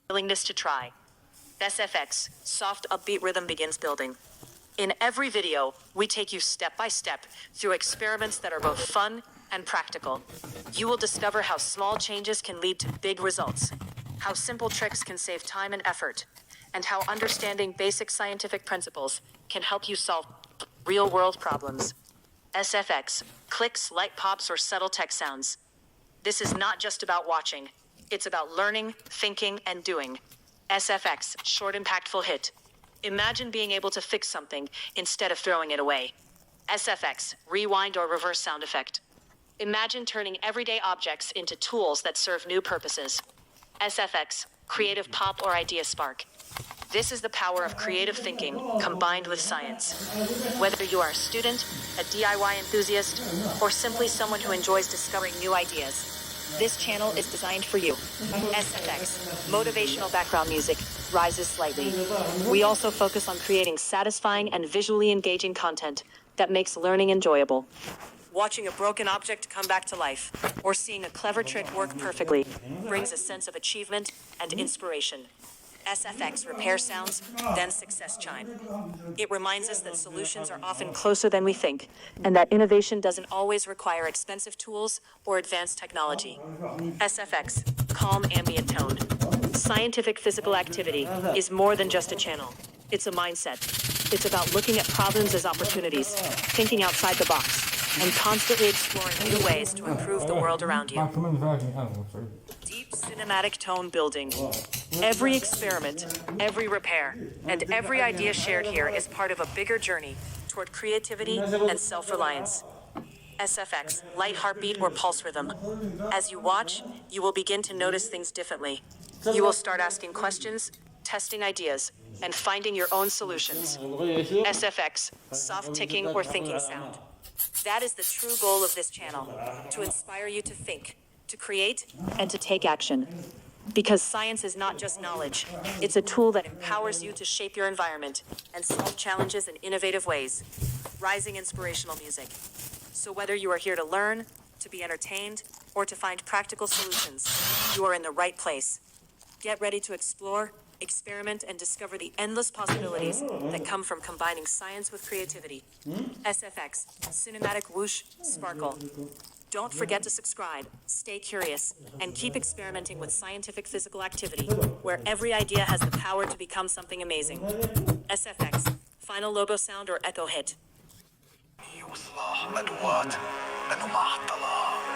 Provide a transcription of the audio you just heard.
willingness to try. SFX, soft upbeat rhythm begins building. In every video, we take you step by step through experiments that are both fun and practical. You will discover how small changes can lead to big results, how simple tricks can save time and effort, and how understanding basic scientific principles can help you solve real-world problems. SFX, clicks, light pops, or subtle text sounds. This is not just about watching. It's about learning, thinking, and doing. SFX, short, impactful hit. Imagine being able to fix something instead of throwing it away. SFX, rewind or reverse sound effect. Imagine turning everyday objects into tools that serve new purposes. SFX, creative pop or idea spark. This is the power of creative thinking combined with science. Whether you are a student, a DIY enthusiast, or simply someone who enjoys discovering new ideas, this channel is designed for you. SFX, motivational background music, rises slightly. We also focus on creating satisfying and visually engaging content that makes learning enjoyable. Watching a broken object come back to life, or seeing a clever trick work perfectly, brings a sense of achievement and inspiration. SFX, repair sounds, then success chime. It reminds us that solutions are often closer than we think, and that innovation doesn't always require expensive tools or advanced technology. SFX, calm ambient tone. Scientific physical activity is more than just a channel. It's a mindset. It's about looking at problems as opportunities, thinking outside the box, and constantly exploring new ways to improve the world around you. Deep cinematic tone building. Every experiment, every repair, and every idea shared here is part of a bigger journey toward creativity and self-reliance. SFX, light heartbeat or pulse rhythm. As you watch, you will begin to notice things differently. You will start asking questions, testing ideas, and finding your own solutions. SFX, soft ticking or thinking sound. That is the true goal of this channel, to inspire you to think, to create, and to take action. Because science is not just knowledge, it's a tool that empowers you to shape your environment and solve challenges in innovative ways. Rising inspirational music. So whether you are here to learn, to be entertained, or to find practical solutions, you are in the right place. Get ready to explore, experiment, and discover the endless possibilities that come from combining science with creativity. SFX, cinematic whoosh, sparkle. Don't forget to subscribe, stay curious, and keep experimenting with scientific physical activity, where every idea has the power to become something amazing. SFX, final logo sound or echo hit. أدوات لأنه معطلة